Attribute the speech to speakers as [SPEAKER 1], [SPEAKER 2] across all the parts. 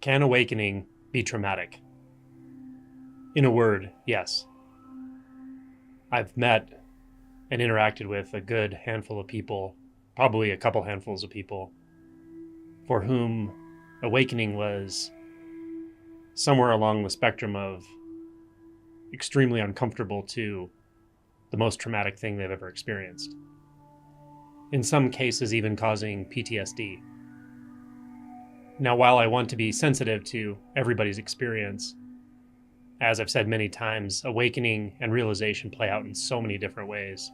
[SPEAKER 1] Can awakening be traumatic? In a word, yes. I've met and interacted with a good handful of people, probably a couple handfuls of people, for whom awakening was somewhere along the spectrum of extremely uncomfortable to the most traumatic thing they've ever experienced. In some cases, even causing PTSD. Now, while I want to be sensitive to everybody's experience, as I've said many times, awakening and realization play out in so many different ways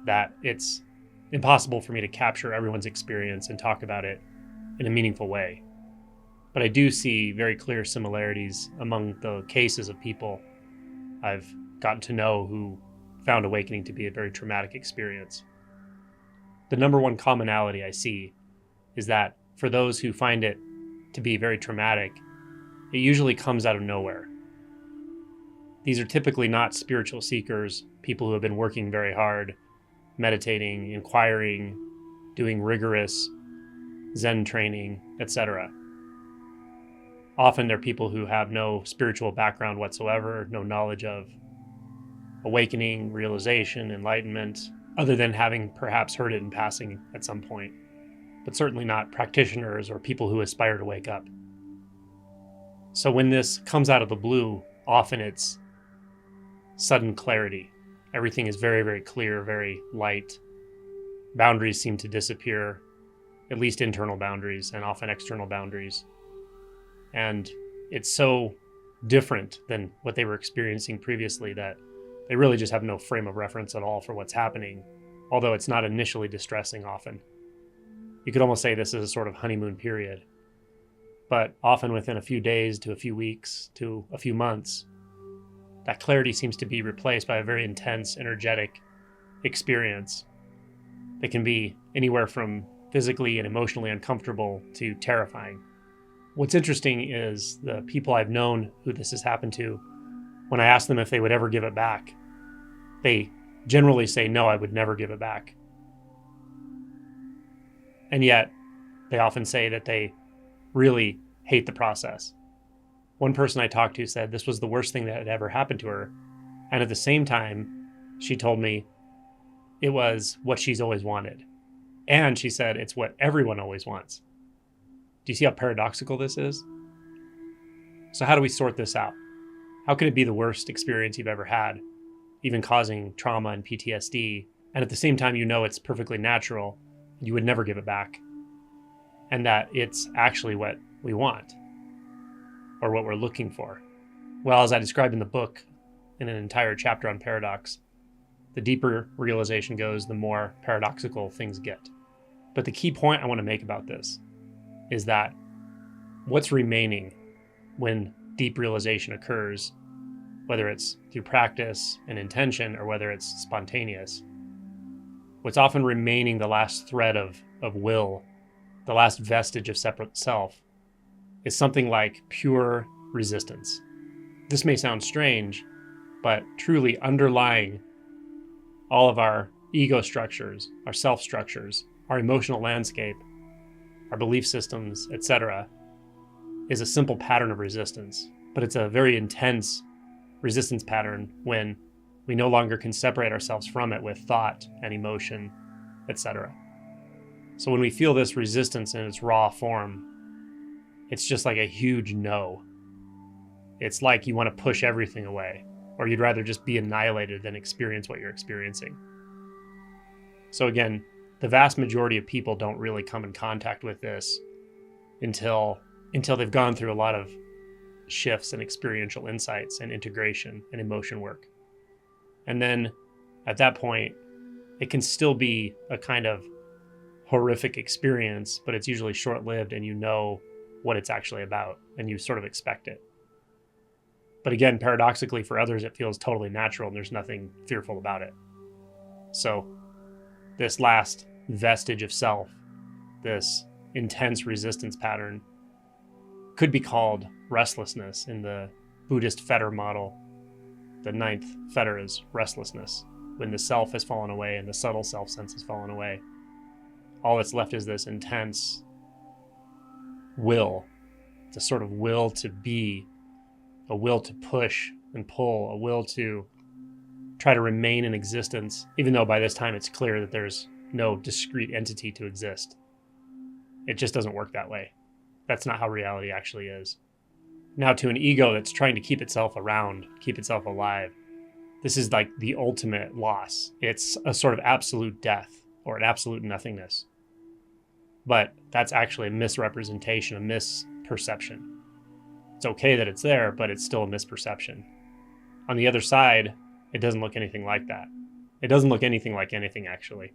[SPEAKER 1] that it's impossible for me to capture everyone's experience and talk about it in a meaningful way. But I do see very clear similarities among the cases of people I've gotten to know who found awakening to be a very traumatic experience. The number one commonality I see is that for those who find it to be very traumatic, it usually comes out of nowhere. These are typically not spiritual seekers, people who have been working very hard, meditating, inquiring, doing rigorous Zen training, etc. Often they're people who have no spiritual background whatsoever, no knowledge of awakening, realization, enlightenment, other than having perhaps heard it in passing at some point, but certainly not practitioners or people who aspire to wake up. So when this comes out of the blue, often it's sudden clarity. Everything is very, very clear, very light. Boundaries seem to disappear, at least internal boundaries and often external boundaries. And it's so different than what they were experiencing previously that they really just have no frame of reference at all for what's happening, although it's not initially distressing often. You could almost say this is a sort of honeymoon period. But often within a few days to a few weeks to a few months, that clarity seems to be replaced by a very intense, energetic experience that can be anywhere from physically and emotionally uncomfortable to terrifying. What's interesting is the people I've known who this has happened to, when I ask them if they would ever give it back, they generally say, no, I would never give it back. And yet, they often say that they really hate the process. One person I talked to said this was the worst thing that had ever happened to her. And at the same time, she told me it was what she's always wanted. And she said it's what everyone always wants. Do you see how paradoxical this is? So how do we sort this out? How can it be the worst experience you've ever had, even causing trauma and PTSD, and at the same time you know it's perfectly natural, you would never give it back, and that it's actually what we want, or what we're looking for? Well, as I described in the book, in an entire chapter on paradox, the deeper realization goes, the more paradoxical things get. But the key point I want to make about this is that what's remaining when deep realization occurs, whether it's through practice and intention or whether it's spontaneous, what's often remaining, the last thread of will, the last vestige of separate self, is something like pure resistance. This may sound strange, but truly underlying all of our ego structures, our self structures, our emotional landscape, our belief systems, etc., is a simple pattern of resistance. But it's a very intense resistance pattern when we no longer can separate ourselves from it with thought and emotion, etc. So when we feel this resistance in its raw form, it's just like a huge no. It's like you want to push everything away, or you'd rather just be annihilated than experience what you're experiencing. So again, the vast majority of people don't really come in contact with this until they've gone through a lot of shifts and experiential insights and integration and emotion work. And then at that point, it can still be a kind of horrific experience, but it's usually short-lived and you know what it's actually about and you sort of expect it. But again, paradoxically, for others, it feels totally natural and there's nothing fearful about it. So this last vestige of self, this intense resistance pattern, could be called restlessness in the Buddhist fetter model. The ninth fetter is restlessness. When the self has fallen away and the subtle self sense has fallen away, all that's left is this intense will It's a sort of will to be, a will to push and pull, a will to try to remain in existence, even though by this time it's clear that there's no discrete entity to exist. It just doesn't work that way. That's not how reality actually is. Now, to an ego that's trying to keep itself around, keep itself alive, this is like the ultimate loss. It's a sort of absolute death or an absolute nothingness. But that's actually a misrepresentation, a misperception. It's okay that it's there, but it's still a misperception. On the other side, it doesn't look anything like that. It doesn't look anything like anything, actually.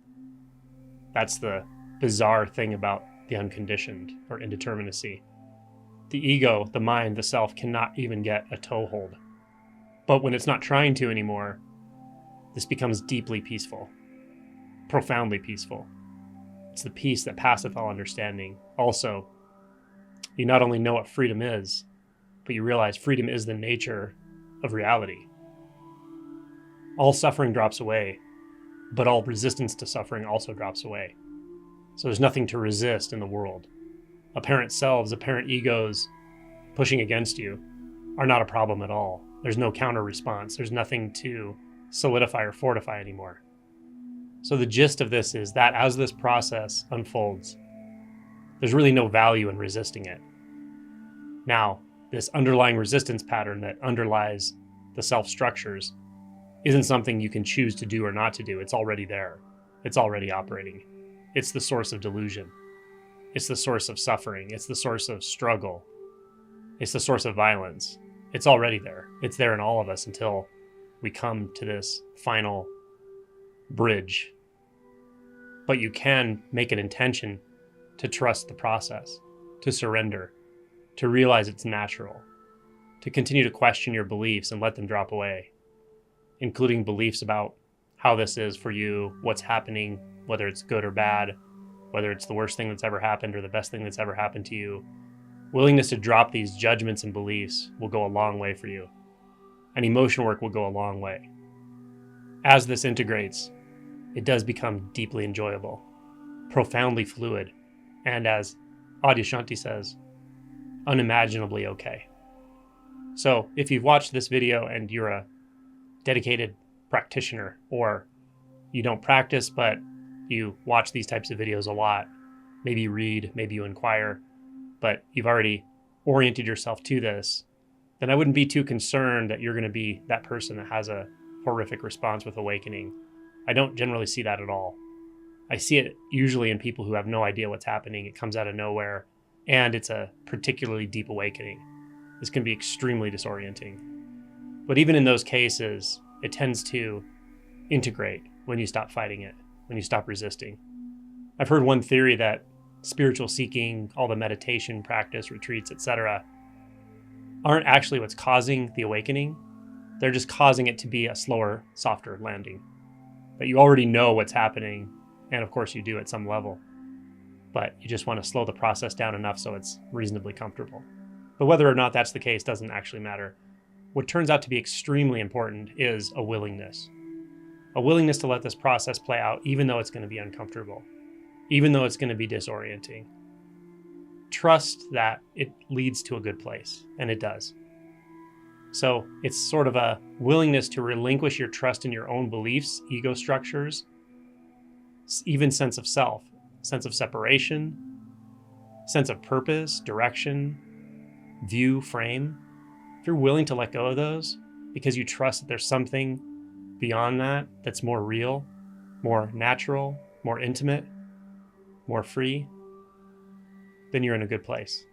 [SPEAKER 1] That's the bizarre thing about the unconditioned or indeterminacy. The ego, the mind, the self cannot even get a toehold. But when it's not trying to anymore, this becomes deeply peaceful, profoundly peaceful. It's the peace that passeth all understanding. Also, you not only know what freedom is, but you realize freedom is the nature of reality. All suffering drops away, but all resistance to suffering also drops away. So there's nothing to resist in the world. Apparent selves, apparent egos pushing against you are not a problem at all. There's no counter response. There's nothing to solidify or fortify anymore. So the gist of this is that as this process unfolds, there's really no value in resisting it. Now, this underlying resistance pattern that underlies the self structures isn't something you can choose to do or not to do. It's already there. It's already operating. It's the source of delusion. It's the source of suffering. It's the source of struggle. It's the source of violence. It's already there. It's there in all of us until we come to this final bridge. But you can make an intention to trust the process, to surrender, to realize it's natural, to continue to question your beliefs and let them drop away, including beliefs about how this is for you, what's happening, whether it's good or bad, whether it's the worst thing that's ever happened or the best thing that's ever happened to you. Willingness to drop these judgments and beliefs will go a long way for you. And emotion work will go a long way. As this integrates, it does become deeply enjoyable, profoundly fluid, and as Adyashanti says, unimaginably okay. So if you've watched this video and you're a dedicated practitioner, or you don't practice, but you watch these types of videos a lot, maybe you read, maybe you inquire, but you've already oriented yourself to this, then I wouldn't be too concerned that you're going to be that person that has a horrific response with awakening. I don't generally see that at all. I see it usually in people who have no idea what's happening. It comes out of nowhere, and it's a particularly deep awakening. This can be extremely disorienting. But even in those cases, it tends to integrate when you stop fighting it, when you stop resisting. I've heard one theory that spiritual seeking, all the meditation practice, retreats, etc., aren't actually what's causing the awakening. They're just causing it to be a slower, softer landing. That you already know what's happening, and of course you do at some level, but you just want to slow the process down enough so it's reasonably comfortable. But whether or not that's the case doesn't actually matter. What turns out to be extremely important is a willingness. A willingness to let this process play out, even though it's going to be uncomfortable, even though it's going to be disorienting. Trust that it leads to a good place, and it does. So it's sort of a willingness to relinquish your trust in your own beliefs, ego structures, even sense of self, sense of separation, sense of purpose, direction, view, frame. If you're willing to let go of those because you trust that there's something beyond that that's more real, more natural, more intimate, more free, then you're in a good place.